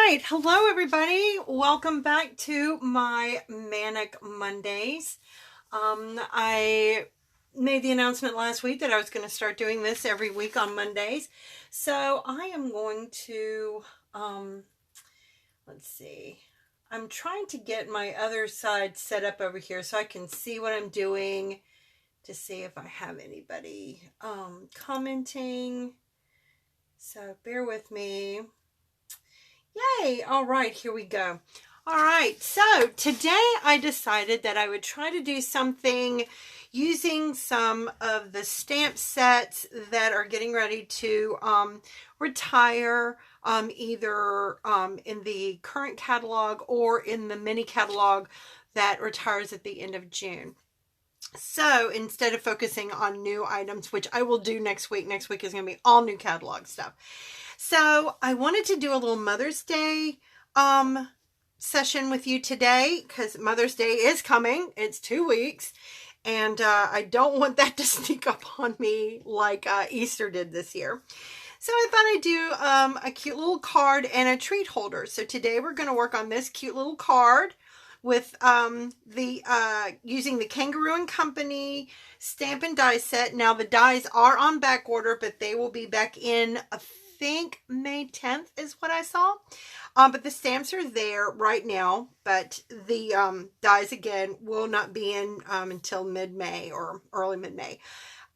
right, hello everybody. Welcome back to my Manic Mondays. I made the announcement last week that I was going to start doing this every week on Mondays. So I am going to, let's see. I'm trying to get my other side set up over here so I can see what I'm doing to see if I have anybody commenting. So bear with me. Yay! All right, here we go. All right, so today I decided that I would try to do something using some of the stamp sets that are getting ready to retire, either in the current catalog or in the mini catalog that retires at the end of June. So instead of focusing on new items, which I will do next week is going to be all new catalog stuff. So I wanted to do a little Mother's Day session with you today because Mother's Day is coming. It's 2 weeks. And I don't want that to sneak up on me like Easter did this year. So I thought I'd do a cute little card and a treat holder. So today we're going to work on this cute little card with using the Kangaroo Company stamp and die set. Now the dies are on back order, but they will be back in, I think May 10th is what I saw. But the stamps are there right now, but the dies again will not be in until mid-May or early mid-May.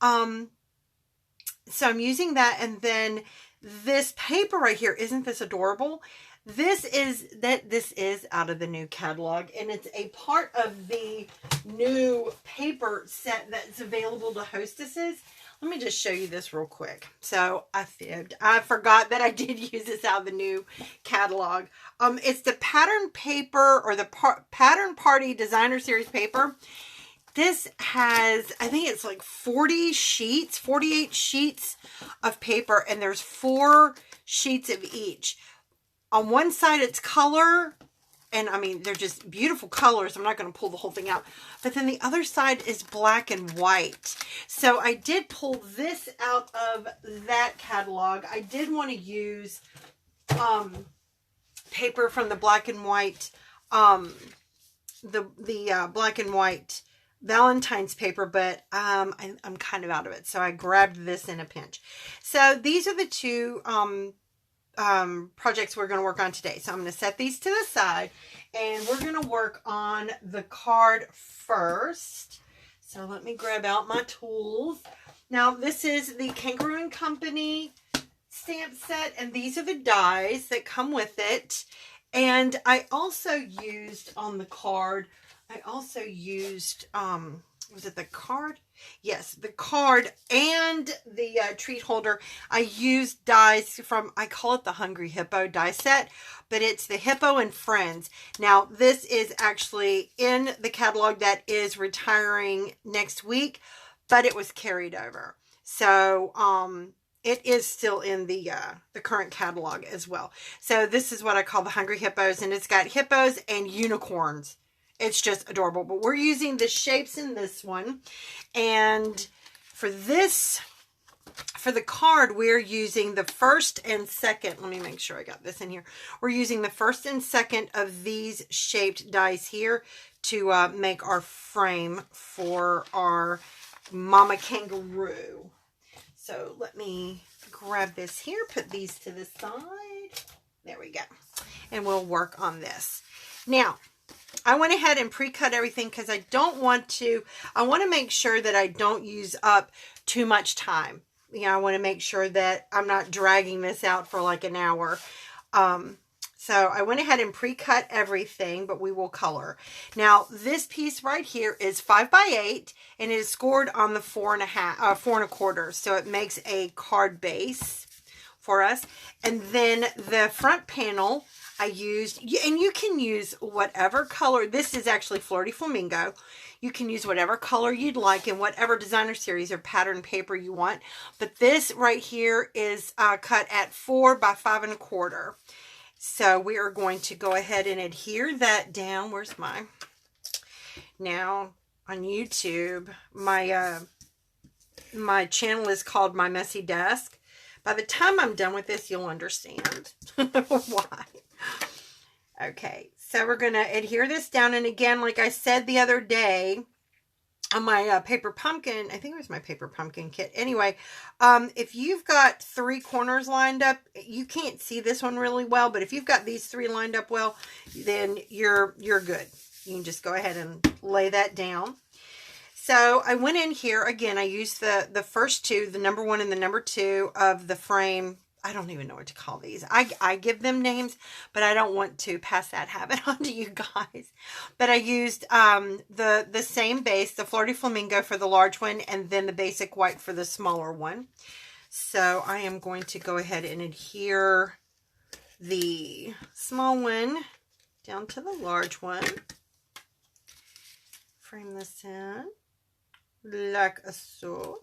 So I'm using that, and then this paper right here, isn't this adorable? This is out of the new catalog, and it's a part of the new paper set that's available to hostesses. Let me just show you this real quick. So I fibbed. I forgot that I did use this out of the new catalog. It's the pattern paper, or the Pattern Party Designer Series paper. This has, I think it's like 48 sheets of paper, and there's 4 sheets of each. On one side, it's color, and I mean, they're just beautiful colors. I'm not going to pull the whole thing out. But then the other side is black and white. So I did pull this out of that catalog. I did want to use paper from the black and white, the black and white Valentine's paper, but I'm kind of out of it. So I grabbed this in a pinch. So these are the two projects we're going to work on today. So I'm going to set these to the side, and we're going to work on the card first. So let me grab out my tools. Now this is the Kangaroo Company stamp set, and these are the dies that come with it. And I also used on the card, was it the card? Yes, the card and the treat holder. I used dies from, I call it the Hungry Hippo die set, but it's the Hippo and Friends. Now, this is actually in the catalog that is retiring next week, but it was carried over. So, it is still in the current catalog as well. So, this is what I call the Hungry Hippos, and it's got hippos and unicorns. It's just adorable. But we're using the shapes in this one. And for this, for the card, we're using the first and second. Let me make sure I got this in here. We're using the first and second of these shaped dies here to make our frame for our Mama Kangaroo. So let me grab this here, put these to the side. There we go. And we'll work on this. Now, I went ahead and pre-cut everything because I want to make sure that I don't use up too much time. You know, I want to make sure that I'm not dragging this out for like an hour. So I went ahead and pre-cut everything, but we will color. Now, this piece right here is 5x8, and it is scored on the 4 1/4. So it makes a card base for us. And then the front panel, I used, and you can use whatever color. This is actually Flirty Flamingo. You can use whatever color you'd like in whatever designer series or pattern paper you want. But this right here is cut at 4 by 5 1/4. So we are going to go ahead and adhere that down. Where's my, now on YouTube, my channel is called My Messy Desk. By the time I'm done with this, you'll understand why. Okay, so we're going to adhere this down. And again, like I said the other day, on my paper pumpkin, I think it was my paper pumpkin kit. Anyway, if you've got 3 corners lined up, you can't see this one really well, but if you've got these 3 lined up well, then you're good. You can just go ahead and lay that down. So I went in here again. I used the first 2, the number 1 and the number 2 of the frame. I don't even know what to call these. I give them names, but I don't want to pass that habit on to you guys. But I used the same base, the Flirty Flamingo for the large one, and then the basic white for the smaller one. So I am going to go ahead and adhere the small one down to the large one. Frame this in like so.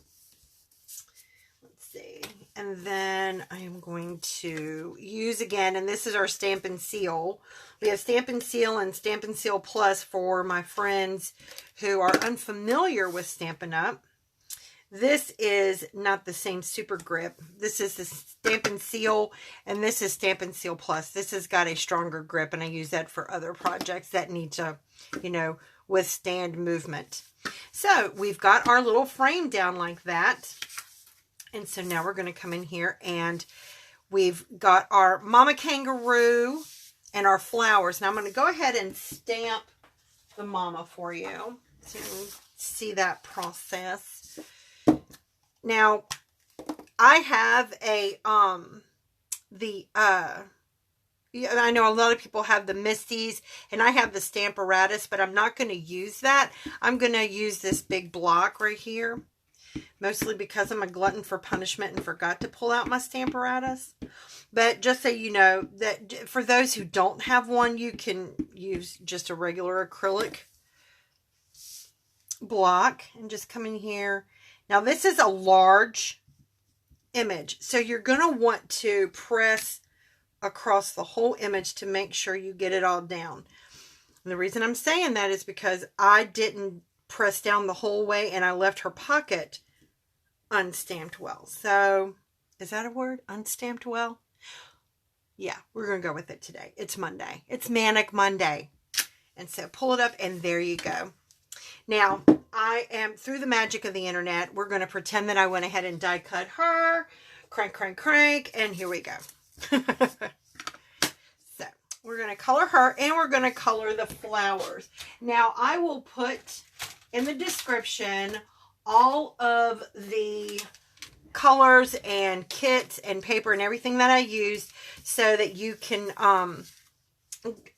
See, and then I am going to use again, and this is our Stampin' Seal. We have Stampin' Seal and Stampin' Seal Plus for my friends who are unfamiliar with Stampin'Up. This is not the same super grip. This is the Stampin' Seal, and this is Stampin' Seal Plus. This has got a stronger grip, and I use that for other projects that need to, you know, withstand movement. So we've got our little frame down like that. And so now we're going to come in here and we've got our Mama Kangaroo and our flowers. Now I'm going to go ahead and stamp the Mama for you so you can see that process. Now I have a, I know a lot of people have the Misties and I have the Stamparatus, but I'm not going to use that. I'm going to use this big block right here. Mostly because I'm a glutton for punishment and forgot to pull out my Stamparatus. But just so you know, that for those who don't have one, you can use just a regular acrylic block. And just come in here. Now this is a large image. So you're going to want to press across the whole image to make sure you get it all down. And the reason I'm saying that is because I didn't press down the whole way and I left her pocket unstamped well. So is that a word? Unstamped well? Yeah, we're going to go with it today. It's Monday. It's Manic Monday. And so pull it up and there you go. Now I am, through the magic of the internet, we're going to pretend that I went ahead and die cut her. Crank, crank, crank. And here we go. So we're going to color her and we're going to color the flowers. Now I will put in the description all of the colors and kits and paper and everything that I used so that you can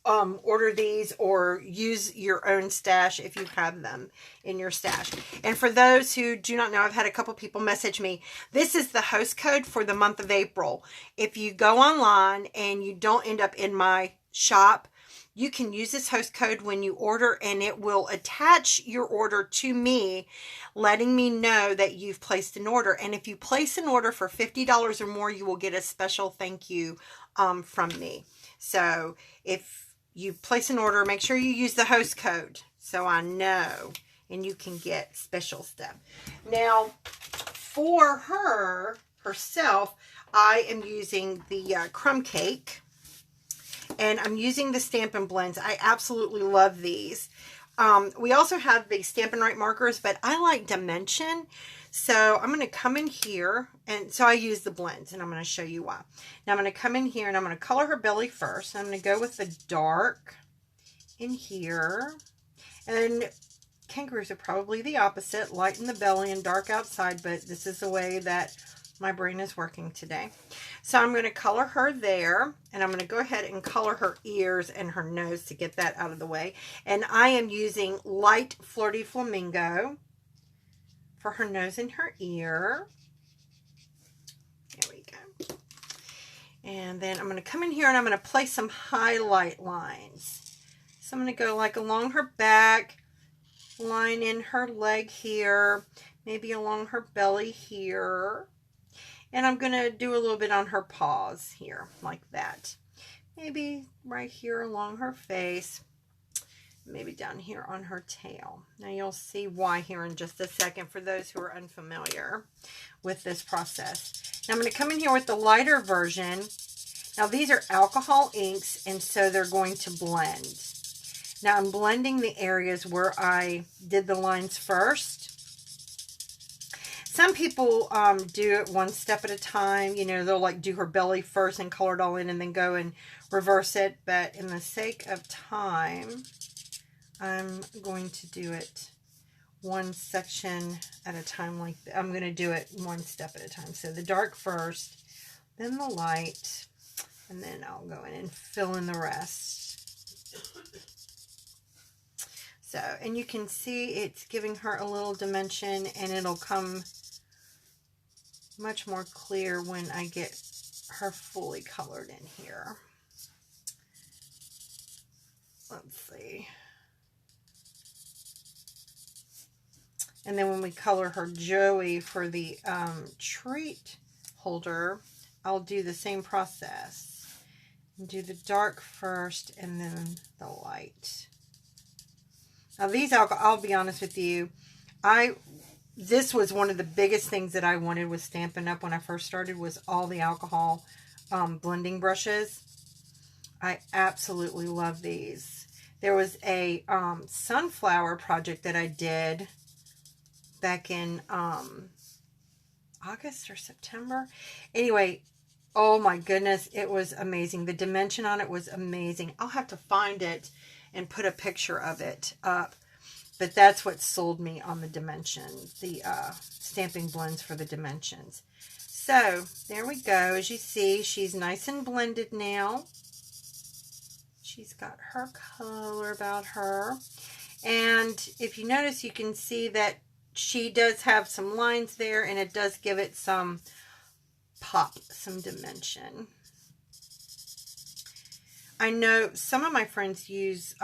order these or use your own stash if you have them in your stash. And for those who do not know, I've had a couple people message me. This is the host code for the month of April. If you go online and you don't end up in my shop, you can use this host code when you order and it will attach your order to me, letting me know that you've placed an order. And if you place an order for $50 or more, you will get a special thank you from me. So if you place an order, make sure you use the host code so I know and you can get special stuff. Now for herself, I am using the crumb cake. And I'm using the Stampin' Blends. I absolutely love these. We also have the Stampin' Right markers, but I like Dimension. So I'm going to come in here. And so I use the blends, and I'm going to show you why. Now I'm going to come in here, and I'm going to color her belly first. I'm going to go with the dark in here. And kangaroos are probably the opposite. Light in the belly and dark outside, but this is the way that my brain is working today. So I'm going to color her there, and I'm going to go ahead and color her ears and her nose to get that out of the way. And I am using light Flirty Flamingo for her nose and her ear. There we go. And then I'm going to come in here and I'm going to place some highlight lines. So I'm going to go like along her back, line in her leg here, maybe along her belly here. And I'm going to do a little bit on her paws here, like that. Maybe right here along her face. Maybe down here on her tail. Now you'll see why here in just a second for those who are unfamiliar with this process. Now I'm going to come in here with the lighter version. Now these are alcohol inks, and so they're going to blend. Now I'm blending the areas where I did the lines first. Some people do it one step at a time. You know, they'll like do her belly first and color it all in and then go and reverse it. But in the sake of time, I'm going to do it one section at a time. Like I'm going to do it one step at a time. So the dark first, then the light, and then I'll go in and fill in the rest. So, and you can see it's giving her a little dimension, and it'll come much more clear when I get her fully colored in here. Let's see. And then when we color her Joey for the treat holder, I'll do the same process. Do the dark first and then the light. Now these, I'll be honest with you, this was one of the biggest things that I wanted with Stampin' Up! When I first started, was all the alcohol blending brushes. I absolutely love these. There was a sunflower project that I did back in August or September. Anyway, oh my goodness, it was amazing. The dimension on it was amazing. I'll have to find it and put a picture of it up. But that's what sold me on the dimension, the stamping blends for the dimensions. So there we go. As you see, she's nice and blended now. She's got her color about her. And if you notice, you can see that she does have some lines there, and it does give it some pop, some dimension. I know some of my friends use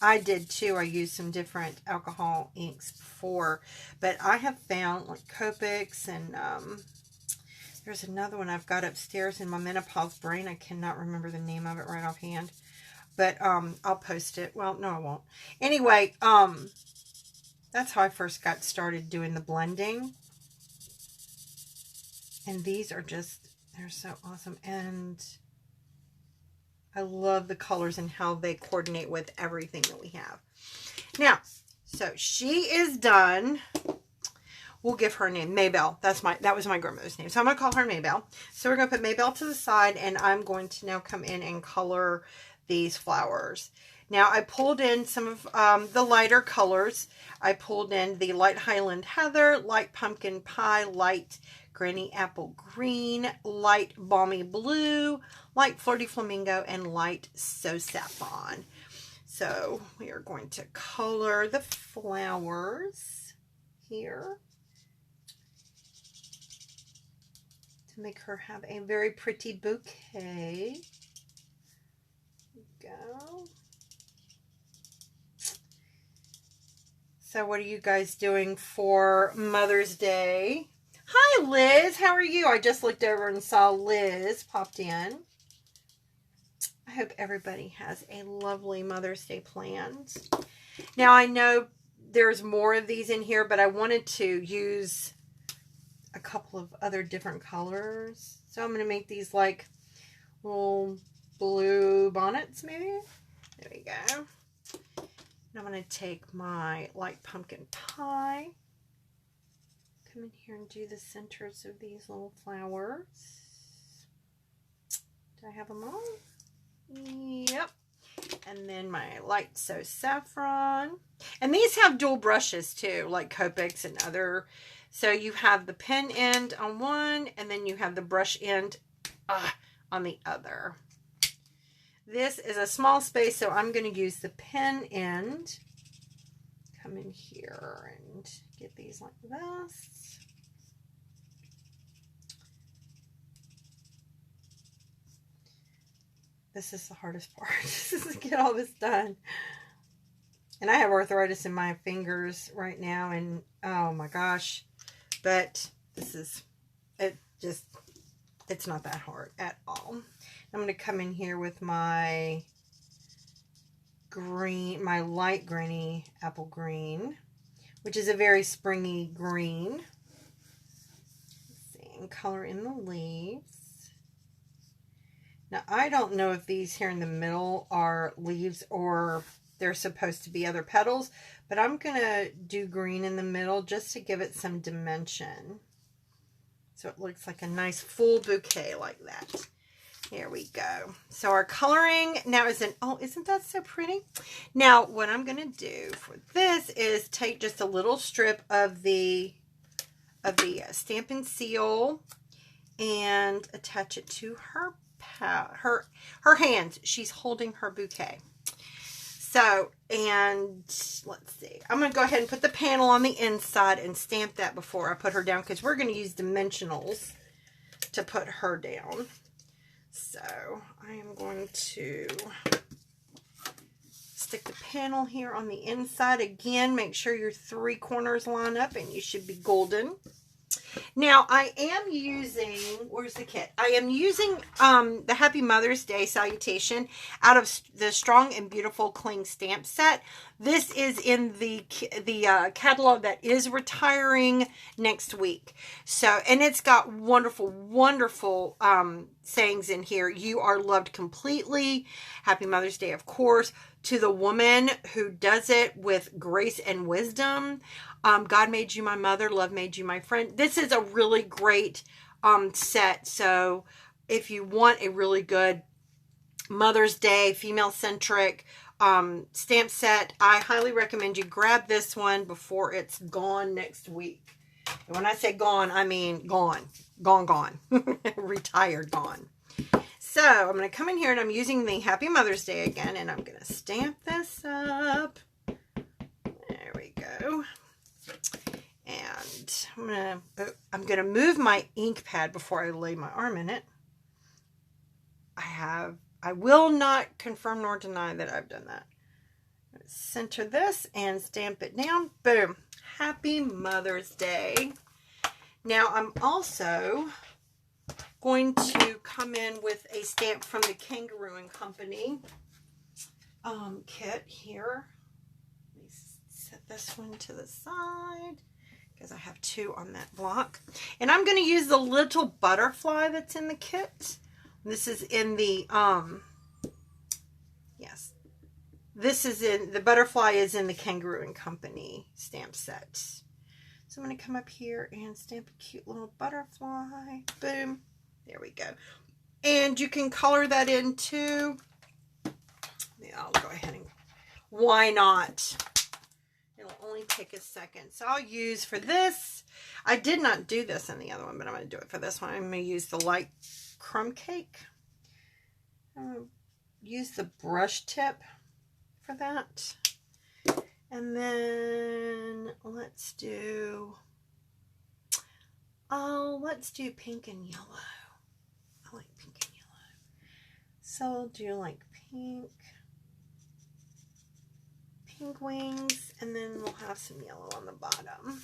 I did too. I used some different alcohol inks before, but I have found like Copics, and there's another one I've got upstairs in my menopause brain. I cannot remember the name of it right offhand, but I'll post it. Well, no, I won't. Anyway, that's how I first got started doing the blending. And these are just, they're so awesome. And I love the colors and how they coordinate with everything that we have. Now, so she is done. We'll give her a name, Maybelle. That was my grandmother's name. So I'm going to call her Maybelle. So we're going to put Maybelle to the side, and I'm going to now come in and color these flowers. Now, I pulled in some of the lighter colors. I pulled in the light Highland Heather, light Pumpkin Pie, light Granny Apple Green, light Balmy Blue, light Flirty Flamingo, and light So Saffron. So we are going to color the flowers here to make her have a very pretty bouquet. There we go. So what are you guys doing for Mother's Day? Hi, Liz. How are you? I just looked over and saw Liz popped in. I hope everybody has a lovely Mother's Day planned. Now, I know there's more of these in here, but I wanted to use a couple of other different colors. So I'm going to make these like little blue bonnets, maybe. There we go. And I'm going to take my light Pumpkin Pie. Come in here and do the centers of these little flowers. Do I have them all? Yep. And then my light So Saffron. And these have dual brushes too, like Copics and other. So you have the pen end on one, and then you have the brush end on the other. This is a small space, so I'm going to use the pen end. Come in here and get these like this. This is the hardest part, is to get all this done. And I have arthritis in my fingers right now, and oh my gosh. But this is, it's not that hard at all. I'm going to come in here with my green, my light Granny Apple Green, which is a very springy green. Let's see, and color in the leaves. Now, I don't know if these here in the middle are leaves or they're supposed to be other petals, but I'm going to do green in the middle just to give it some dimension. So it looks like a nice full bouquet like that. Here we go. So our coloring now is in, oh, isn't that so pretty? Now, what I'm going to do for this is take just a little strip of the Stampin' Seal and attach it to her hand. She's holding her bouquet. So, and let's see. I'm going to go ahead and put the panel on the inside and stamp that before I put her down, because we're going to use dimensionals to put her down. So, I am going to stick the panel here on the inside. Again, make sure your 3 corners line up and you should be golden. Now, I am using, where's the kit? I am using the Happy Mother's Day salutation out of the Strong and Beautiful Cling stamp set. This is in the catalog that is retiring next week. So, and it's got wonderful, wonderful sayings in here. You are loved completely. Happy Mother's Day, of course. To the woman who does it with grace and wisdom. God made you my mother. Love made you my friend. This is a really great set. So if you want a really good Mother's Day, female-centric stamp set, I highly recommend you grab this one before it's gone next week. And when I say gone, I mean gone. Gone. Retired, gone. So I'm going to come in here and I'm using the Happy Mother's Day again, and I'm going to stamp this up. There we go. And I'm going to move my ink pad before I lay my arm in it. I will not confirm nor deny that I've done that. Center this and stamp it down. Boom. Happy Mother's Day. Now I'm also going to come in with a stamp from the Kangaroo Company kit here. Let me set this one to the side because I have 2 on that block. And I'm going to use the little butterfly that's in the kit. This is in the, yes, this is in, the butterfly is in the Kangaroo Company stamp set. So I'm going to come up here and stamp a cute little butterfly. Boom. There we go. And you can color that in too. Yeah, I'll go ahead and, why not? It'll only take a second. So I'll use for this, I did not do this in the other one, but I'm going to do it for this one. I'm going to use the light crumb cake. I'm going to use the brush tip for that. And then let's do pink and yellow. I like pink and yellow. So I'll do like pink wings, and then we'll have some yellow on the bottom.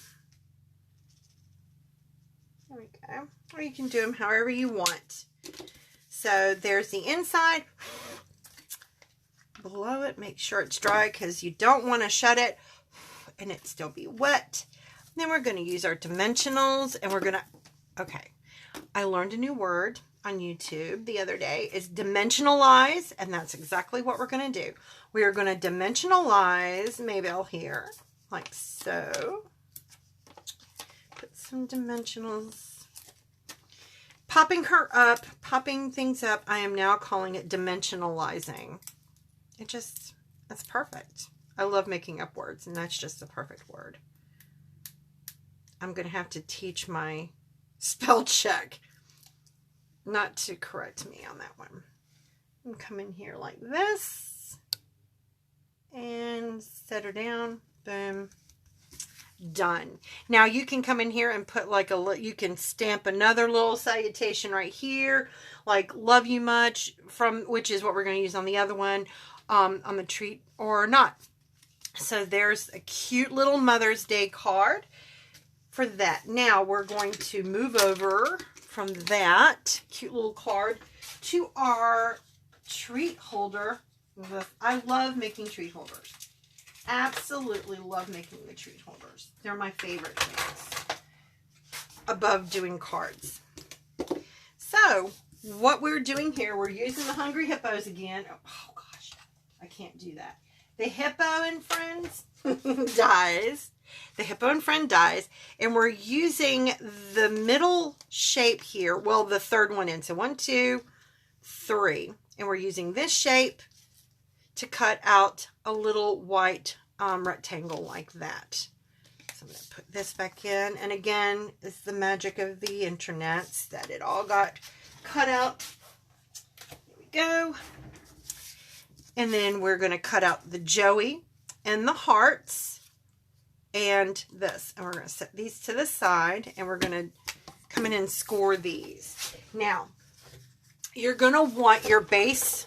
There we go. Or you can do them however you want. So there's the inside. Blow it, make sure it's dry because you don't want to shut it and it still be wet. Then we're going to use our dimensionals, and we're going to, okay, I learned a new word on YouTube the other day, is dimensionalize, and that's exactly what we're going to do. We are going to dimensionalize Maybelle here, like so. Put some dimensionals. Popping her up, popping things up, I am now calling it dimensionalizing. It just, that's perfect. I love making up words, and that's just the perfect word. I'm going to have to teach my spell check not to correct me on that one. And come in here like this and set her down. Boom. Done. Now you can come in here and put like you can stamp another little salutation right here, like love you much, from which is what we're going to use on the other one, on the treat or not. So there's a cute little Mother's Day card for that. Now we're going to move over from that cute little card to our treat holder. I love making treat holders. Absolutely love making the treat holders. They're my favorite things above doing cards. So what we're doing here, we're using the Hungry Hippos again. Oh gosh, I can't do that. The Hippo and Friends dies. The Hippo and Friend dies. And we're using the middle shape here. Well, the third one in. So 1, 2, 3. And we're using this shape to cut out a little white rectangle like that. So I'm going to put this back in. And again, it's the magic of the internet that it all got cut out. There we go. And then we're going to cut out the Joey and the hearts and this. And we're going to set these to the side and we're going to come in and score these. Now, you're going to want your base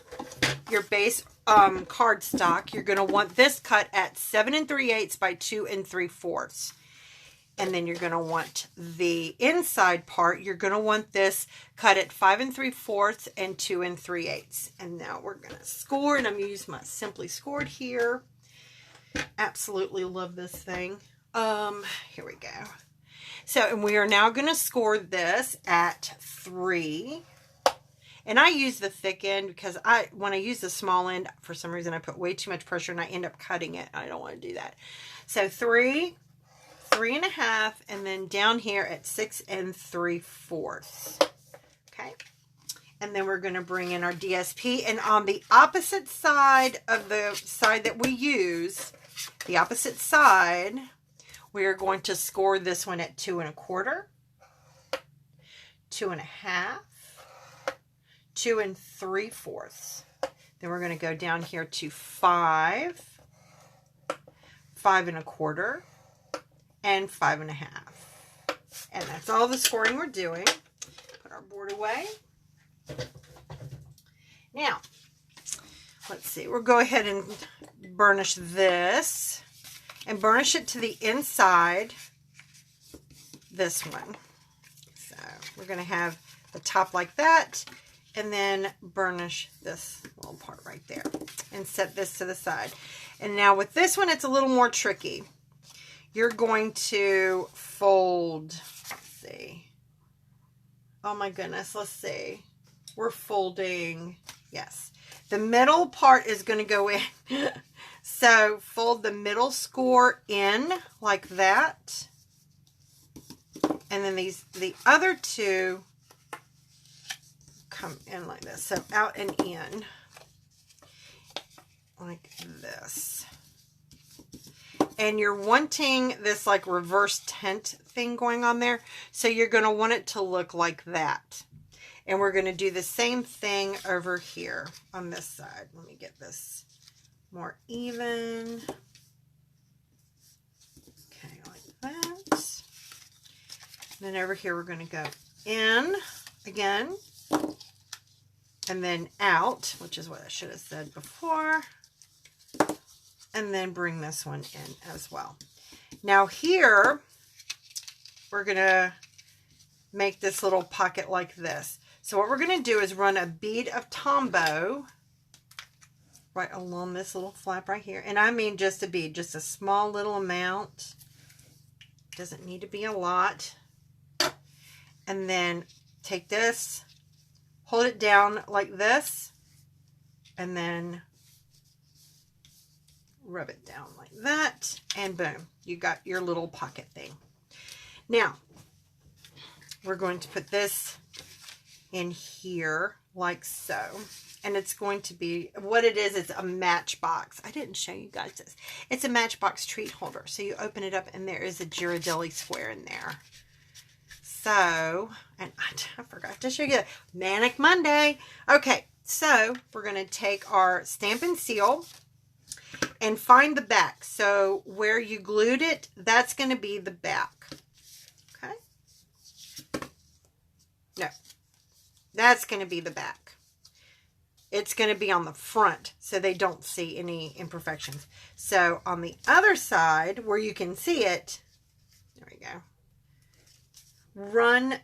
cardstock. You're going to want this cut at 7 3/8 by 2 3/4. And then you're going to want the inside part. You're going to want this cut at 5 3/4 and 2 3/8. And now we're going to score. And I'm going to use my Simply Scored here. Absolutely love this thing. Here we go. So, and we are now going to score this at 3. And I use the thick end because when I use the small end, for some reason I put way too much pressure and I end up cutting it. I don't want to do that. So 3, 3 1/2, and then down here at 6 3/4. Okay. And then we're going to bring in our DSP. And on the opposite side of the side that we use, the opposite side, we are going to score this one at 2 1/4, 2 1/2, 2 3/4. Then we're going to go down here to 5, 5 1/4, and 5 1/2. And that's all the scoring we're doing. Put our board away. Now, let's see. We'll go ahead and burnish this and burnish it to the inside, this one. So we're going to have the top like that and then burnish this little part right there and set this to the side. And now with this one, it's a little more tricky. You're going to fold, let's see. Oh my goodness, let's see. We're folding, yes. The middle part is going to go in. So fold the middle score in like that. And then the other two come in like this. So out and in like this. And you're wanting this like reverse tent thing going on there. So you're going to want it to look like that. And we're going to do the same thing over here on this side. Let me get this more even. Okay, like that. Then over here we're going to go in again. And then out, which is what I should have said before. And then bring this one in as well. Now here, we're going to make this little pocket like this. So what we're going to do is run a bead of Tombow right along this little flap right here. And I mean just a bead, just a small little amount. Doesn't need to be a lot. And then take this, hold it down like this, and then rub it down like that, and boom, you got your little pocket thing. Now, we're going to put this in here like so. And it's going to be, what it is, it's a matchbox. I didn't show you guys this. It's a matchbox treat holder. So you open it up and there is a Ghirardelli square in there. So, and I forgot to show you, Manic Monday. Okay, so we're going to take our Stampin' Seal and find the back. So where you glued it, that's going to be the back. Okay. No. That's going to be the back. It's going to be on the front so they don't see any imperfections. So on the other side where you can see it, there we go. Run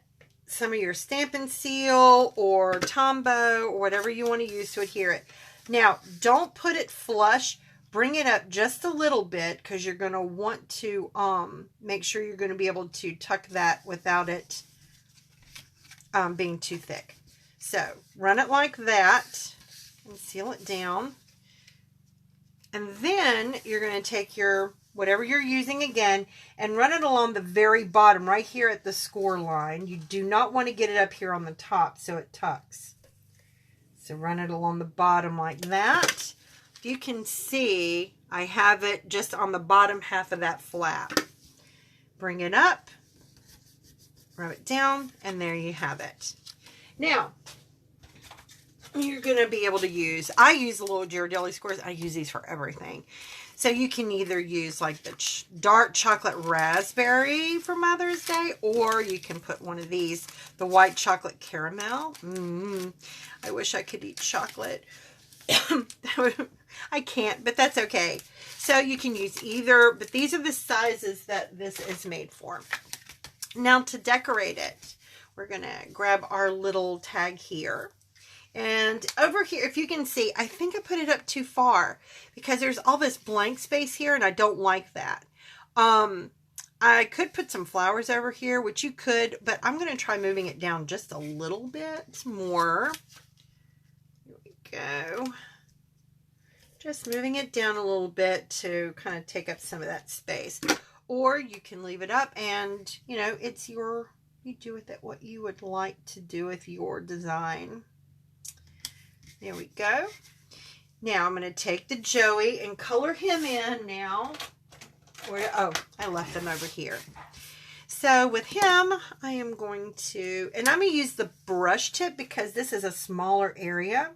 some of your Stampin' Seal or Tombow or whatever you want to use to adhere it. Now, don't put it flush. Bring it up just a little bit because you're going to want to make sure you're going to be able to tuck that without it being too thick. So run it like that and seal it down. And then you're going to take your, whatever you're using again, and run it along the very bottom, right here at the score line. You do not want to get it up here on the top so it tucks. So run it along the bottom like that. You can see I have it just on the bottom half of that flap. Bring it up, rub it down, and there you have it. Now, you're going to be able to use, I use the little Ghirardelli squares. I use these for everything. So you can either use like the dark chocolate raspberry for Mother's Day, or you can put one of these, the white chocolate caramel. I wish I could eat chocolate. I can't, but that's okay. So you can use either, but these are the sizes that this is made for. Now to decorate it, we're going to grab our little tag here. And over here, if you can see, I think I put it up too far because there's all this blank space here and I don't like that. I could put some flowers over here, which you could, but I'm going to try moving it down just a little bit more. Here we go. Just moving it down a little bit to kind of take up some of that space. Or you can leave it up and, you know, it's your, you do with it what you would like to do with your design. There we go. Now I'm going to take the Joey and color him in now. Oh, I left him over here. So with him, I am going to, and I'm going to use the brush tip because this is a smaller area.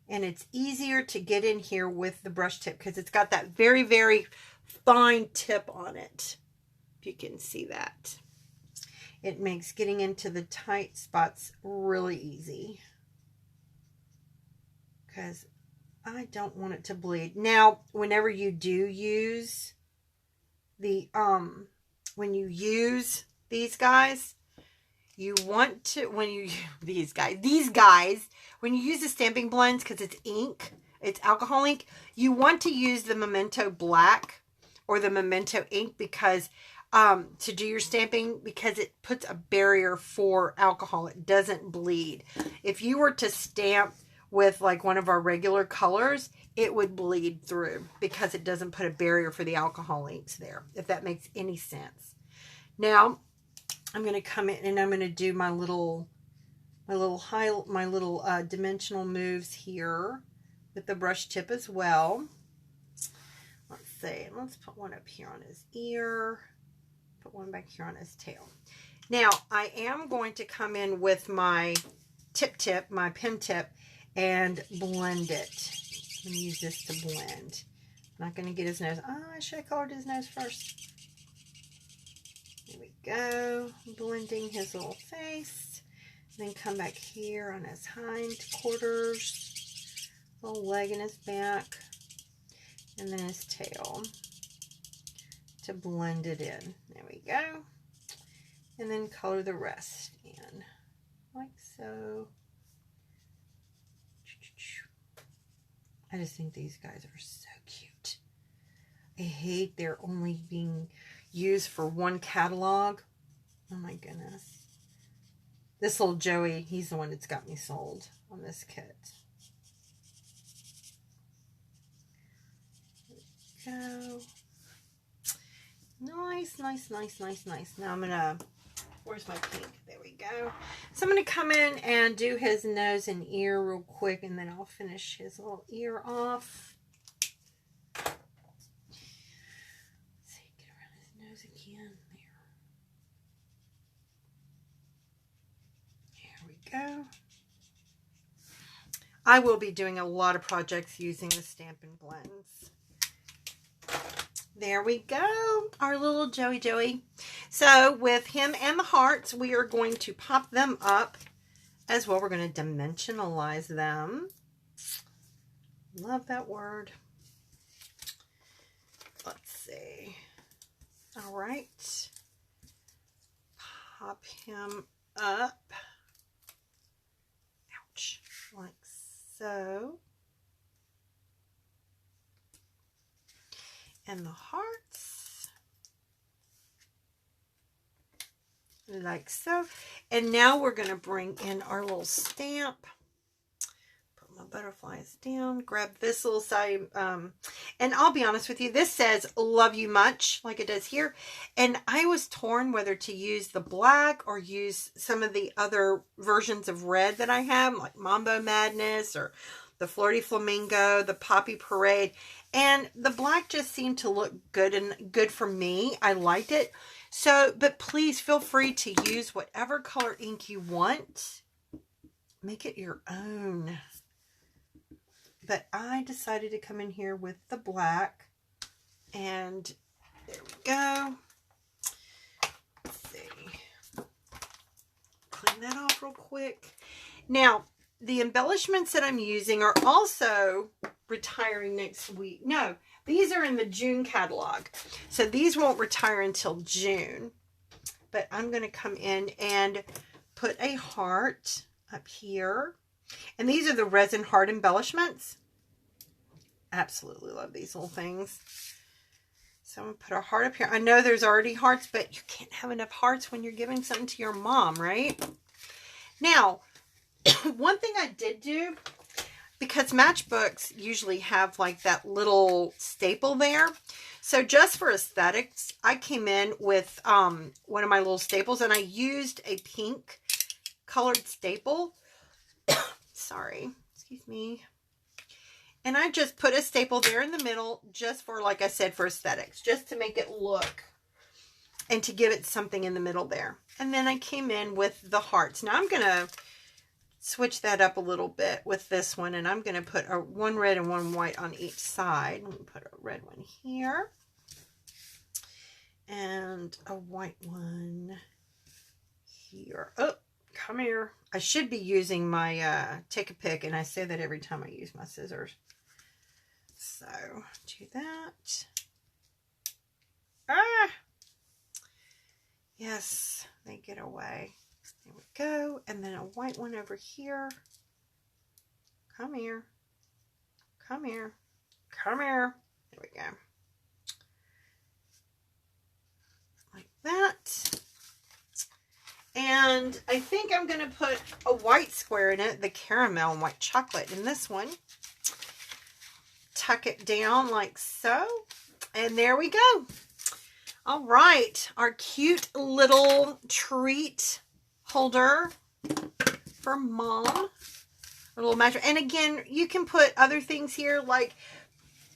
And it's easier to get in here with the brush tip because it's got that very, very fine tip on it. If you can see that. It makes getting into the tight spots really easy. Because I don't want it to bleed. Now, whenever you do use the, when you use these guys, you want to, when you, these guys, when you use the stamping blends, because it's ink, it's alcohol ink, you want to use the Memento Black or the Memento ink because, to do your stamping, because it puts a barrier for alcohol. It doesn't bleed. If you were to stamp with like one of our regular colors, it would bleed through because it doesn't put a barrier for the alcohol inks there, if that makes any sense. Now, I'm going to come in and I'm going to do my little dimensional moves here with the brush tip as well. Let's see. Let's put one up here on his ear. Put one back here on his tail. Now, I am going to come in with my tip, my pen tip, and blend it. I'm going to use this to blend. I'm not going to get his nose. Oh, I should have colored his nose first. There we go. Blending his little face. Then come back here on his hind quarters. Little leg in his back. And then his tail. To blend it in. There we go. And then color the rest in. Like so. I just think these guys are so cute. I hate they're only being used for one catalog. Oh my goodness. This little Joey, he's the one that's got me sold on this kit. There we go. Nice, nice, nice, nice, nice. Now I'm gonna, where's my pink? There we go. So I'm going to come in and do his nose and ear real quick, and then I'll finish his little ear off. Let's see, get around his nose again. There we go. I will be doing a lot of projects using the Stampin' Blends. There we go, our little Joey. So with him and the hearts, we are going to pop them up as well. We're going to dimensionalize them. Love that word. Let's see. All right. Pop him up. Ouch. Like so. And the hearts. like so. And now we're going to bring in our little stamp. Put my butterflies down, grab this little side, and I'll be honest with you, this says love you much, like it does here. And I was torn whether to use the black or use some of the other versions of red that I have, like Mambo Madness or the Flirty Flamingo, the Poppy Parade. And the black just seemed to look good and good for me. I liked it. So, but please feel free to use whatever color ink you want. Make it your own. But I decided to come in here with the black. And there we go. Let's see. Clean that off real quick. Now, the embellishments that I'm using are also retiring next week. No, these are in the June catalog. So these won't retire until June. But I'm going to come in and put a heart up here. And these are the resin heart embellishments. Absolutely love these little things. So I'm going to put a heart up here. I know there's already hearts, but you can't have enough hearts when you're giving something to your mom, right? Now, one thing I did do, because matchbooks usually have like that little staple there. So just for aesthetics, I came in with one of my little staples, and I used a pink colored staple. Sorry, excuse me. And I just put a staple there in the middle just for, like I said, for aesthetics, just to make it look and to give it something in the middle there. And then I came in with the hearts. Now I'm going to switch that up a little bit with this one, and I'm going to put one red and one white on each side. Let me put a red one here and a white one here. Oh, come here. I should be using my take a pick, and I say that every time I use my scissors. So do that. Ah, yes, they get away. There we go. And then a white one over here. Come here. Come here. Come here. There we go. Like that. And I think I'm going to put a white square in it, the caramel and white chocolate in this one. Tuck it down like so. And there we go. All right. Our cute little treat holder for mom. A little match. And again, you can put other things here, like,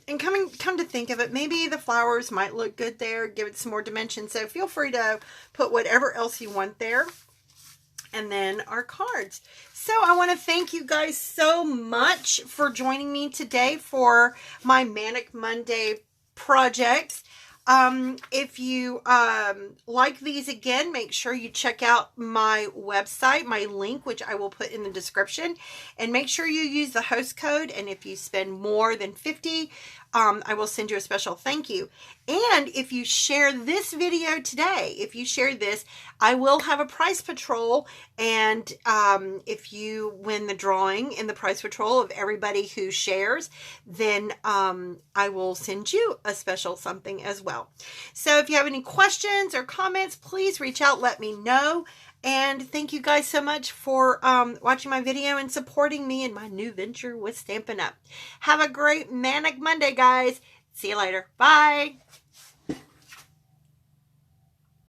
and come to think of it, maybe the flowers might look good there, give it some more dimension. So feel free to put whatever else you want there. And then our cards. So I want to thank you guys so much for joining me today for my Manic Monday projects. If you like these, again, make sure you check out my website, my link, which I will put in the description, and make sure you use the host code. And if you spend more than $50, I will send you a special thank you. And if you share this video today, if you share this, I will have a prize patrol. And if you win the drawing in the prize patrol of everybody who shares, then I will send you a special something as well. So if you have any questions or comments, please reach out, let me know. And thank you guys so much for watching my video and supporting me in my new venture with Stampin' Up. Have a great Manic Monday, guys. See you later. Bye.